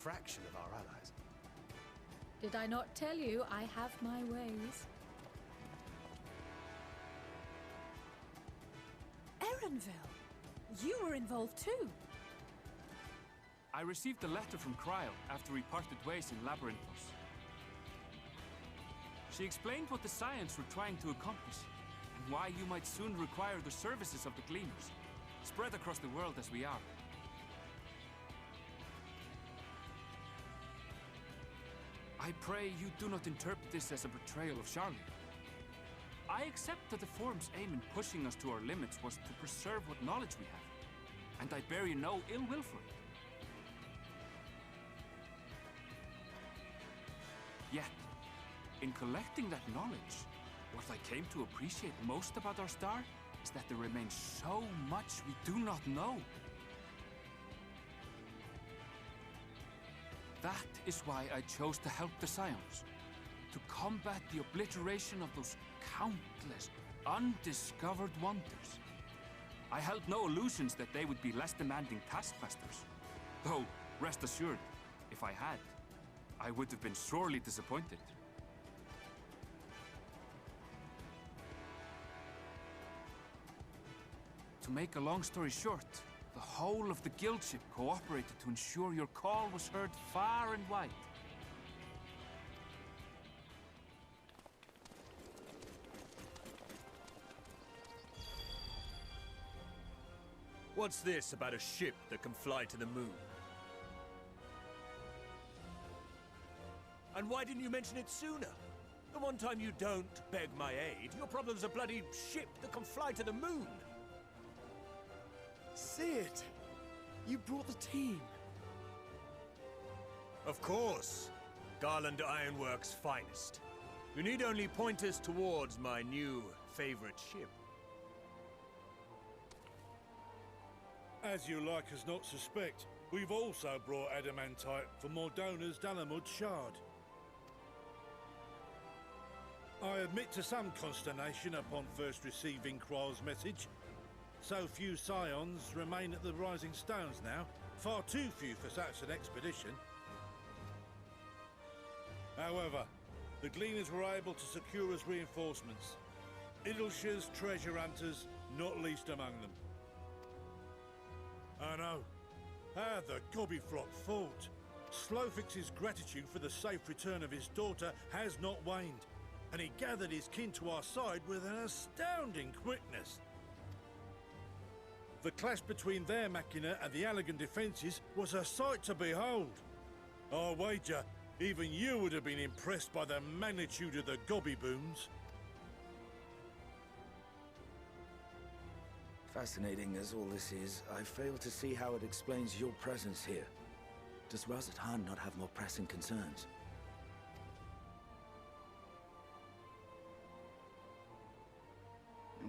fraction of our allies. Did I not tell you I have my ways? Erenville! You were involved too! I received a letter from Cryle after we parted ways in Labyrinthos. She explained what the Scions were trying to accomplish, and why you might soon require the services of the Gleaners, spread across the world as we are. I pray you do not interpret this as a betrayal of Charlotte. I accept that the Forum's aim in pushing us to our limits was to preserve what knowledge we have, and I bear you no ill will for it. Yet, in collecting that knowledge, what I came to appreciate most about our star is that there remains so much we do not know. That is why I chose to help the Scions, to combat the obliteration of those countless, undiscovered wonders. I held no illusions that they would be less demanding taskmasters. Though, rest assured, if I had, I would have been sorely disappointed. To make a long story short, the whole of the guildship cooperated to ensure your call was heard far and wide. What's this about a ship that can fly to the moon? And why didn't you mention it sooner? The one time you don't beg my aid, your problem's a bloody ship that can fly to the moon! See it! You brought the team! Of course! Garland Ironworks' finest. You need only point us towards my new favorite ship. As you like us not suspect, we've also brought adamantite for Mordona's Dalamud Shard. I admit to some consternation upon first receiving Kryl's message. So few Scions remain at the Rising Stones now. Far too few for such an expedition. However, the Gleaners were able to secure us reinforcements. Idleshire's treasure hunters, not least among them. I know. How the Gobbyflock fought. Slowfix's gratitude for the safe return of his daughter has not waned, and he gathered his kin to our side with an astounding quickness. The clash between their machina and the Allegan defences was a sight to behold. I wager even you would have been impressed by the magnitude of the Gobby booms. Fascinating as all this is, I fail to see how it explains your presence here. Does Razat Han not have more pressing concerns?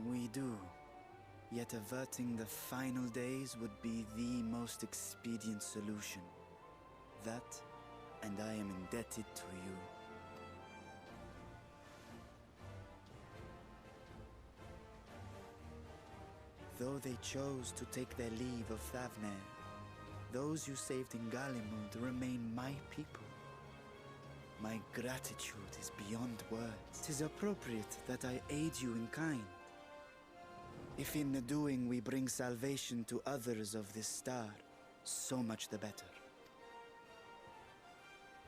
We do. Yet averting the final days would be the most expedient solution. That, and I am indebted to you. Though they chose to take their leave of Thavnair, those you saved in Galimund remain my people. My gratitude is beyond words. 'Tis appropriate that I aid you in kind. If in the doing we bring salvation to others of this star, so much the better.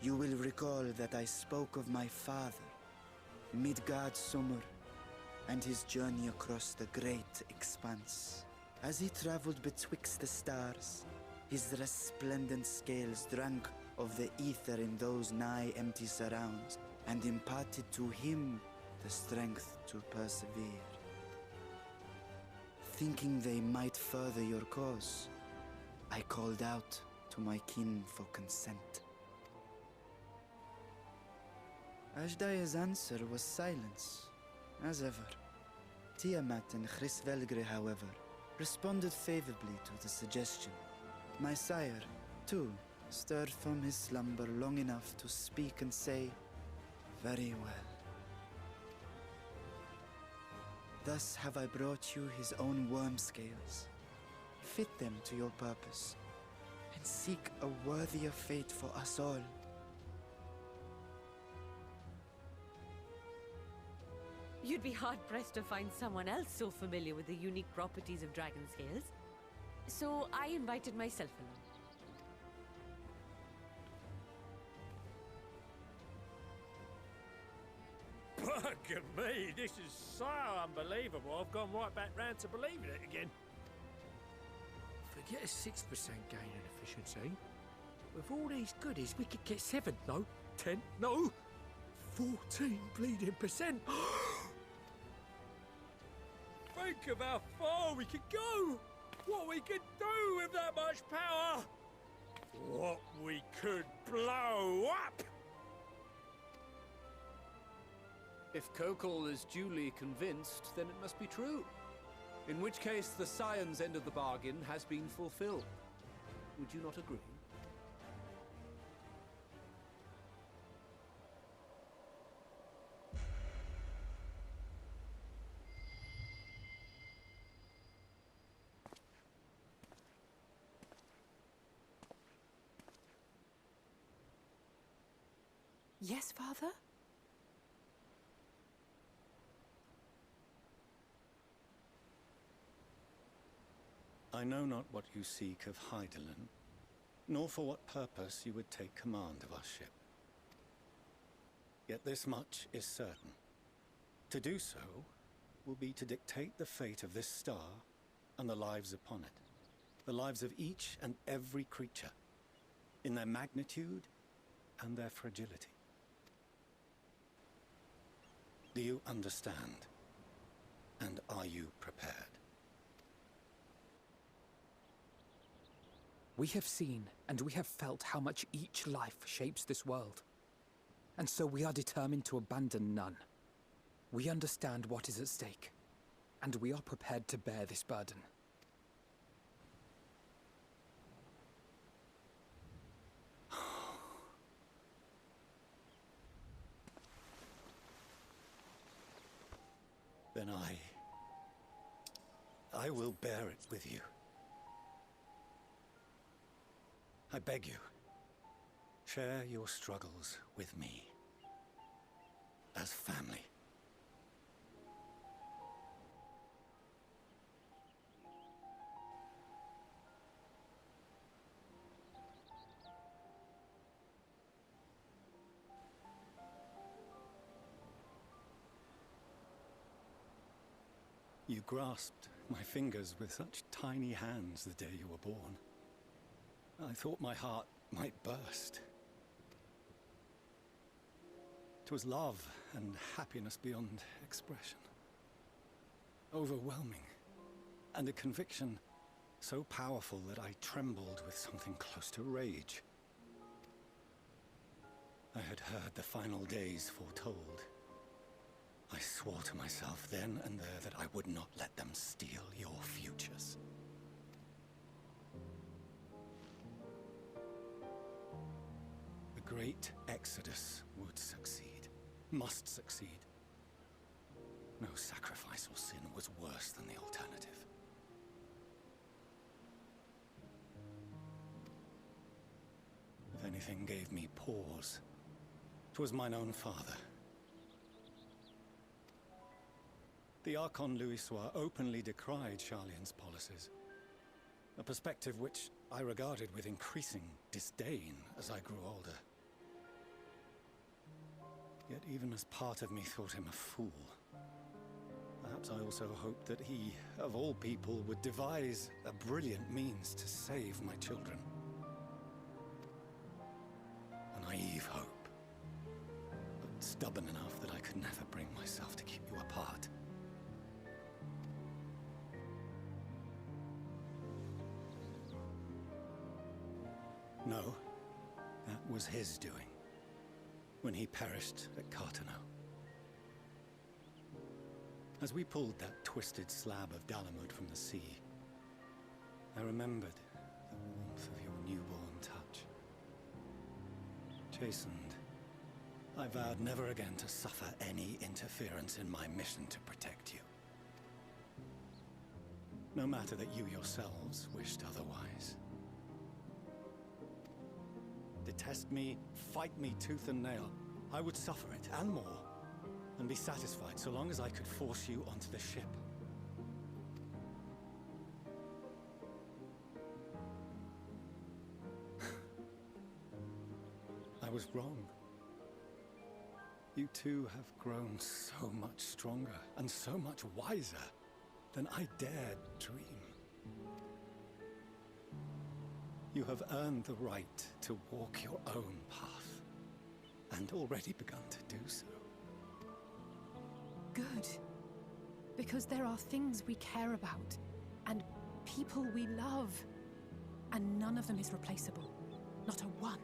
You will recall that I spoke of my father, Midgard Summer, and his journey across the great expanse. As he traveled betwixt the stars, his resplendent scales drank of the ether in those nigh empty surrounds, and imparted to him the strength to persevere. Thinking they might further your cause, I called out to my kin for consent. Ajdaya's answer was silence, as ever. Tiamat and Chris-Velgre, however, responded favorably to the suggestion. My sire, too, stirred from his slumber long enough to speak and say, "Very well." Thus have I brought you his own worm scales. Fit them to your purpose, and and seek a worthier fate for us all. You'd be hard-pressed to find someone else so familiar with the unique properties of dragon scales. So I invited myself along. Bugger me, this is so unbelievable. I've gone right back round to believing it again. Forget a 6% gain in efficiency. With all these goodies, we could get 7, no, 10, no, 14 bleeding percent. Think of how far we could go! What we could do with that much power! What we could blow up! If Kokol is duly convinced, then it must be true. In which case, the Scion's end of the bargain has been fulfilled. Would you not agree? Yes, Father? I know not what you seek of Hydaelyn, nor for what purpose you would take command of our ship. Yet this much is certain. To do so will be to dictate the fate of this star and the lives upon it. The lives of each and every creature, in their magnitude and their fragility. Do you understand? And are you prepared? We have seen and we have felt how much each life shapes this world. And so we are determined to abandon none. We understand what is at stake, and we are prepared to bear this burden. Then I will bear it with you. I beg you, share your struggles with me. As family. You grasped my fingers with such tiny hands the day you were born. I thought my heart might burst. 'Twas love and happiness beyond expression. Overwhelming, and a conviction so powerful that I trembled with something close to rage. I had heard the final days foretold. I swore to myself then and there that I would not let them steal your futures. The great Exodus would succeed, must succeed. No sacrifice or sin was worse than the alternative. If anything gave me pause, 'twas mine own father. The Archon Louisoix openly decried Charlian's policies, a perspective which I regarded with increasing disdain as I grew older. Yet even as part of me thought him a fool, perhaps I also hoped that he, of all people, would devise a brilliant means to save my children. A naive hope, but stubborn enough that I could never bring myself to keep you apart. No, that was his doing, when he perished at Fourchenault. As we pulled that twisted slab of Dalamud from the sea, I remembered the warmth of your newborn touch. Chastened, I vowed never again to suffer any interference in my mission to protect you. No matter that you yourselves wished otherwise. test me, fight me tooth and nail, I would suffer it, and more, and be satisfied so long as I could force you onto the ship. I was wrong. You two have grown so much stronger and so much wiser than I dared dream. You have earned the right to walk your own path, and already begun to do so. Good. Because there are things we care about, and people we love, and none of them is replaceable. Not a one.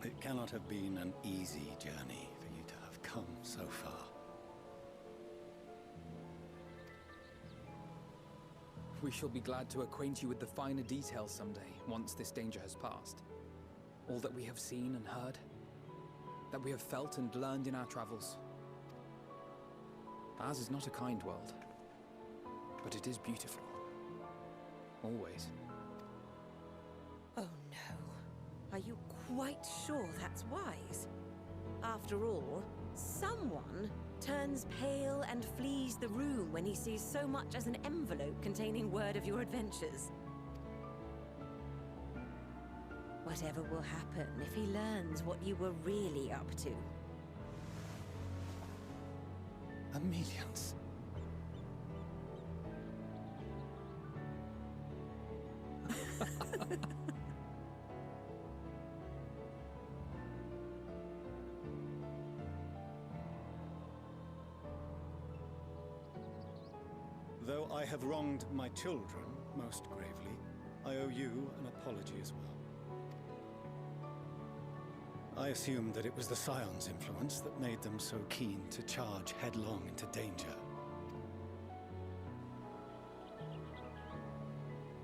It cannot have been an easy journey for you to have come so far. We shall be glad to acquaint you with the finer details someday, once this danger has passed. All that we have seen and heard, that we have felt and learned in our travels. Ours is not a kind world, but it is beautiful. Always. Oh no. Are you quite sure that's wise? After all, someone turns pale and flees the room when he sees so much as an envelope containing word of your adventures. Whatever will happen if he learns what you were really up to? Amelians. Though I have wronged my children most gravely, I owe you an apology as well. I assumed that it was the Scion's influence that made them so keen to charge headlong into danger.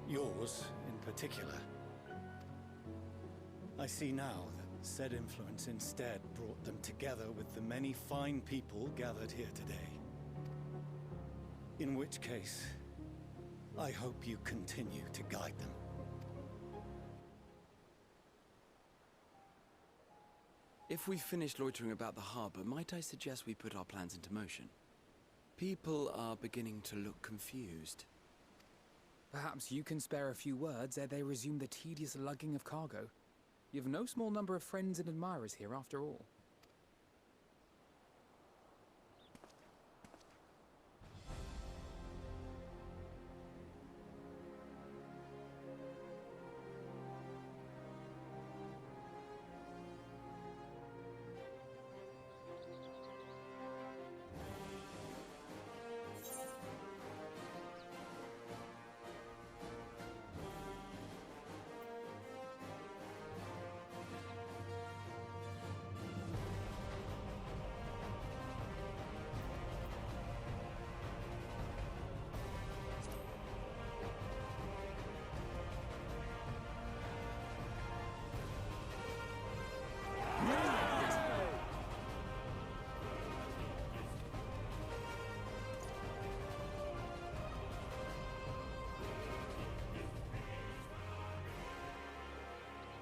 Yours, in particular. I see now that said influence instead brought them together with the many fine people gathered here today. In which case, I hope you continue to guide them. If we've finished loitering about the harbor, might I suggest we put our plans into motion? People are beginning to look confused. Perhaps you can spare a few words ere they resume the tedious lugging of cargo. You've no small number of friends and admirers here, after all.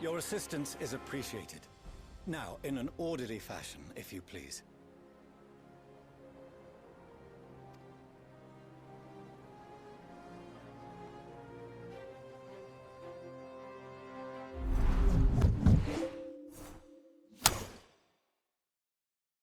Your assistance is appreciated. Now, in an orderly fashion, if you please.